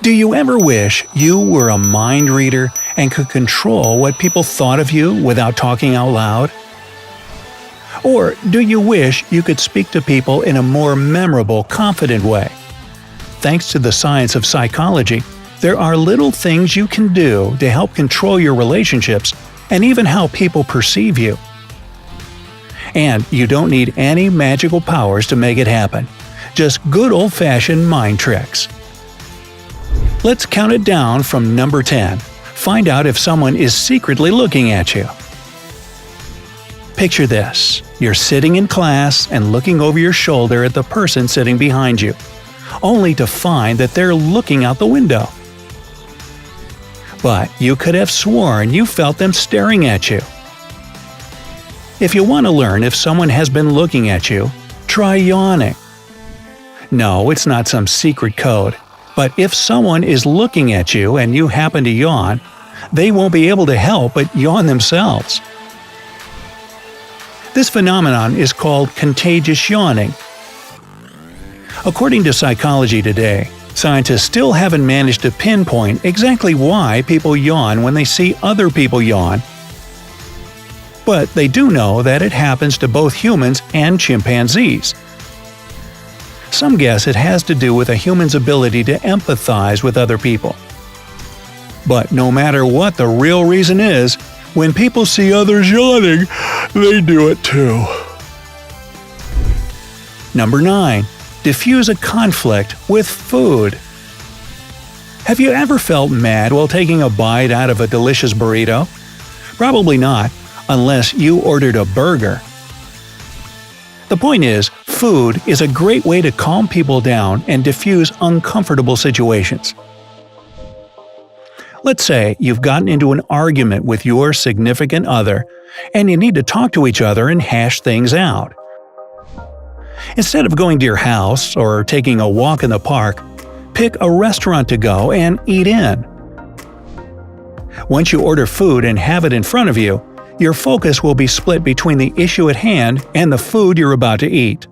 Do you ever wish you were a mind reader and could control what people thought of you without talking out loud? Or do you wish you could speak to people in a more memorable, confident way? Thanks to the science of psychology, there are little things you can do to help control your relationships and even how people perceive you. And you don't need any magical powers to make it happen. Just good old-fashioned mind tricks. Let's count it down from number 10. Find out if someone is secretly looking at you. Picture this. You're sitting in class and looking over your shoulder at the person sitting behind you, only to find that they're looking out the window. But you could have sworn you felt them staring at you. If you want to learn if someone has been looking at you, try yawning. No, it's not some secret code, but if someone is looking at you and you happen to yawn, they won't be able to help but yawn themselves. This phenomenon is called contagious yawning. According to Phycology Today, scientists still haven't managed to pinpoint exactly why people yawn when they see other people yawn. But they do know that it happens to both humans and chimpanzees. Some guess it has to do with a human's ability to empathize with other people. But no matter what the real reason is, when people see others yawning, they do it too. Number 9. Diffuse a conflict with food. Have you ever felt mad while taking a bite out of a delicious burrito? Probably not, unless you ordered a burger. The point is, food is a great way to calm people down and diffuse uncomfortable situations. Let's say you've gotten into an argument with your significant other, and you need to talk to each other and hash things out. Instead of going to your house or taking a walk in the park, pick a restaurant to go and eat in. Once you order food and have it in front of you, your focus will be split between the issue at hand and the food you're about to eat.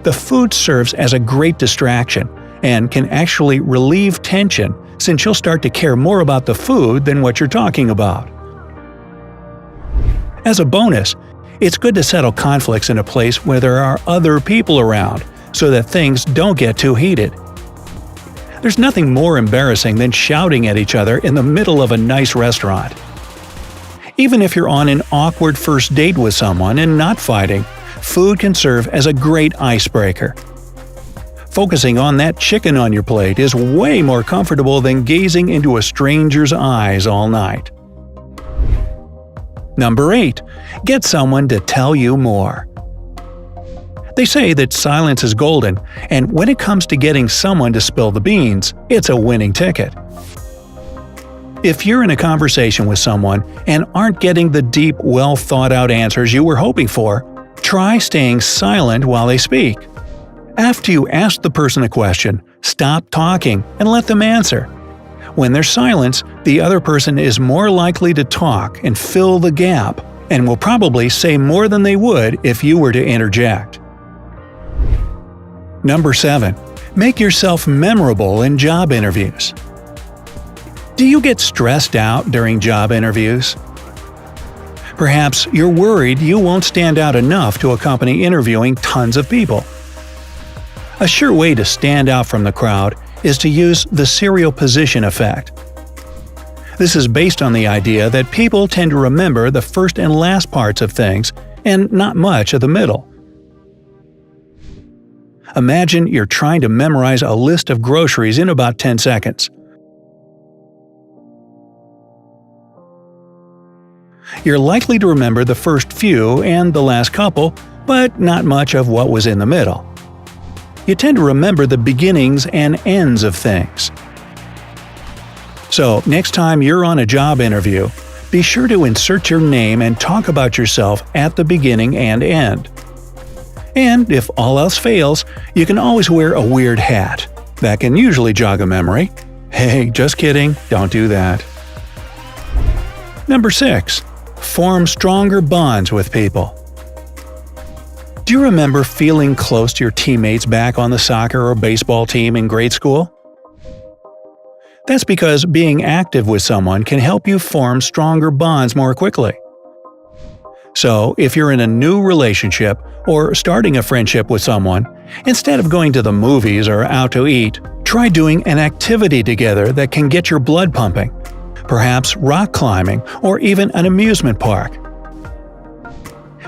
The food serves as a great distraction and can actually relieve tension since you'll start to care more about the food than what you're talking about. As a bonus, it's good to settle conflicts in a place where there are other people around so that things don't get too heated. There's nothing more embarrassing than shouting at each other in the middle of a nice restaurant. Even if you're on an awkward first date with someone and not fighting, food can serve as a great icebreaker. Focusing on that chicken on your plate is way more comfortable than gazing into a stranger's eyes all night. Number 8. Get someone to tell you more. They say that silence is golden, and when it comes to getting someone to spill the beans, it's a winning ticket. If you're in a conversation with someone and aren't getting the deep, well-thought-out answers you were hoping for, try staying silent while they speak. After you ask the person a question, stop talking and let them answer. When there's silence, the other person is more likely to talk and fill the gap, and will probably say more than they would if you were to interject. Number 7. Make yourself memorable in job interviews. Do you get stressed out during job interviews? Perhaps you're worried you won't stand out enough to accompany interviewing tons of people. A sure way to stand out from the crowd is to use the serial position effect. This is based on the idea that people tend to remember the first and last parts of things, and not much of the middle. Imagine you're trying to memorize a list of groceries in about 10 seconds. You're likely to remember the first few and the last couple, but not much of what was in the middle. You tend to remember the beginnings and ends of things. So, next time you're on a job interview, be sure to insert your name and talk about yourself at the beginning and end. And if all else fails, you can always wear a weird hat. That can usually jog a memory. Hey, just kidding, don't do that. Number 6. Form stronger bonds with people. Do you remember feeling close to your teammates back on the soccer or baseball team in grade school? That's because being active with someone can help you form stronger bonds more quickly. So, if you're in a new relationship or starting a friendship with someone, instead of going to the movies or out to eat, try doing an activity together that can get your blood pumping. Perhaps rock climbing or even an amusement park.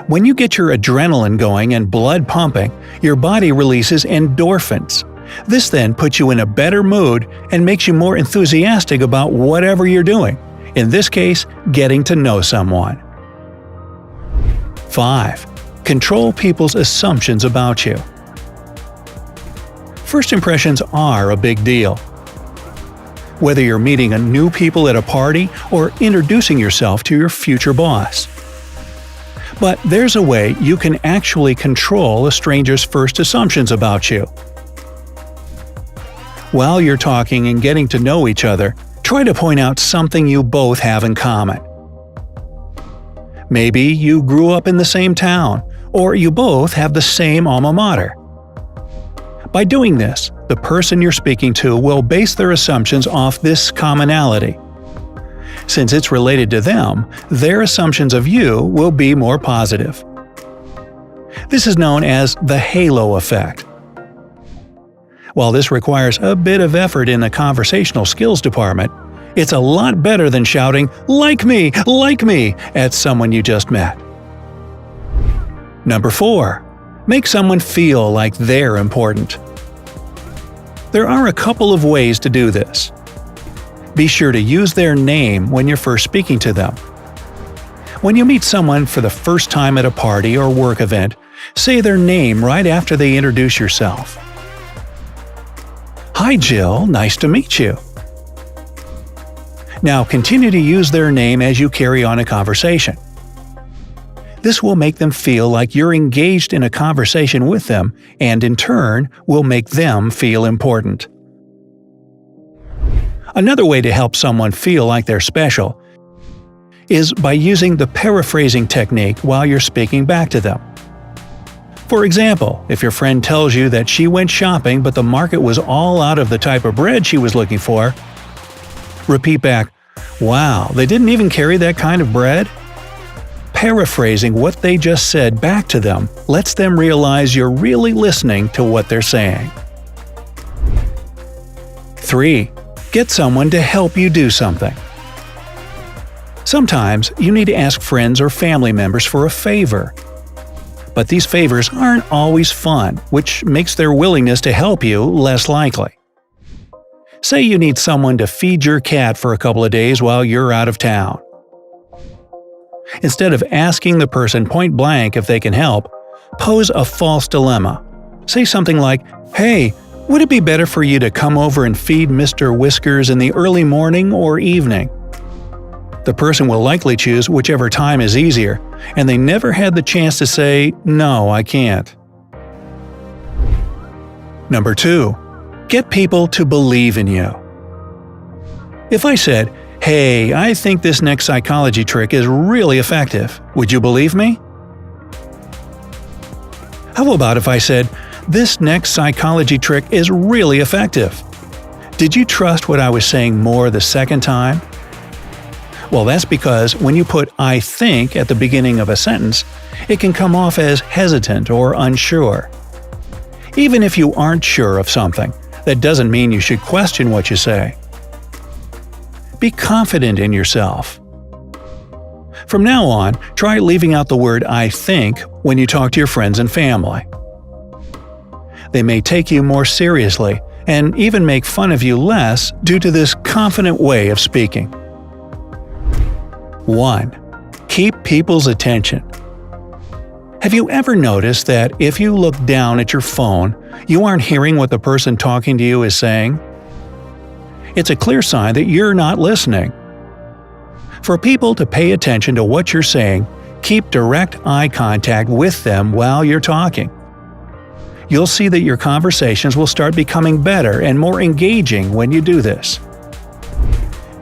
When you get your adrenaline going and blood pumping, your body releases endorphins. This then puts you in a better mood and makes you more enthusiastic about whatever you're doing, in this case, getting to know someone. 5. Control people's assumptions about you. First impressions are a big deal. Whether you're meeting new people at a party or introducing yourself to your future boss. But there's a way you can actually control a stranger's first assumptions about you. While you're talking and getting to know each other, try to point out something you both have in common. Maybe you grew up in the same town, or you both have the same alma mater. By doing this, the person you're speaking to will base their assumptions off this commonality. Since it's related to them, their assumptions of you will be more positive. This is known as the halo effect. While this requires a bit of effort in the conversational skills department, it's a lot better than shouting, like me, at someone you just met. Number 4. Make someone feel like they're important. There are a couple of ways to do this. Be sure to use their name when you're first speaking to them. When you meet someone for the first time at a party or work event, say their name right after they introduce yourself. Hi Jill, nice to meet you. Now continue to use their name as you carry on a conversation. This will make them feel like you're engaged in a conversation with them and in turn will make them feel important. Another way to help someone feel like they're special is by using the paraphrasing technique while you're speaking back to them. For example, if your friend tells you that she went shopping but the market was all out of the type of bread she was looking for, repeat back, "Wow, they didn't even carry that kind of bread?" Paraphrasing what they just said back to them lets them realize you're really listening to what they're saying. 3. Get someone to help you do something. Sometimes you need to ask friends or family members for a favor. But these favors aren't always fun, which makes their willingness to help you less likely. Say you need someone to feed your cat for a couple of days while you're out of town. Instead of asking the person point blank if they can help, pose a false dilemma. Say something like, "Hey, would it be better for you to come over and feed Mr. Whiskers in the early morning or evening?" The person will likely choose whichever time is easier, and they never had the chance to say, "No, I can't." Number 2. Get people to believe in you. If I said, "Hey, I think this next psychology trick is really effective. Would you believe me?" How about if I said, "This next psychology trick is really effective. Did you trust what I was saying more the second time?" Well, that's because when you put "I think" at the beginning of a sentence, it can come off as hesitant or unsure. Even if you aren't sure of something, that doesn't mean you should question what you say. Be confident in yourself. From now on, try leaving out the word "I think" when you talk to your friends and family. They may take you more seriously and even make fun of you less due to this confident way of speaking. 1. Keep people's attention. Have you ever noticed that if you look down at your phone, you aren't hearing what the person talking to you is saying? It's a clear sign that you're not listening. For people to pay attention to what you're saying, keep direct eye contact with them while you're talking. You'll see that your conversations will start becoming better and more engaging when you do this.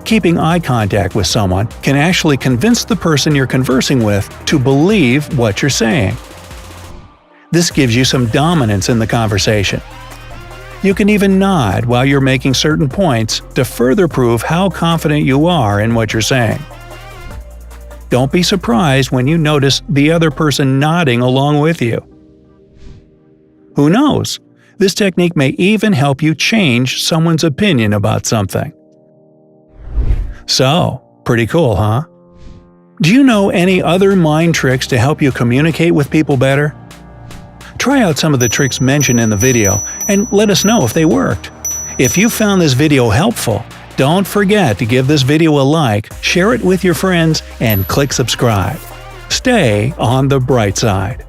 Keeping eye contact with someone can actually convince the person you're conversing with to believe what you're saying. This gives you some dominance in the conversation. You can even nod while you're making certain points to further prove how confident you are in what you're saying. Don't be surprised when you notice the other person nodding along with you. Who knows? This technique may even help you change someone's opinion about something. So, pretty cool, huh? Do you know any other mind tricks to help you communicate with people better? Try out some of the tricks mentioned in the video and let us know if they worked. If you found this video helpful, don't forget to give this video a like, share it with your friends, and click subscribe. Stay on the bright side.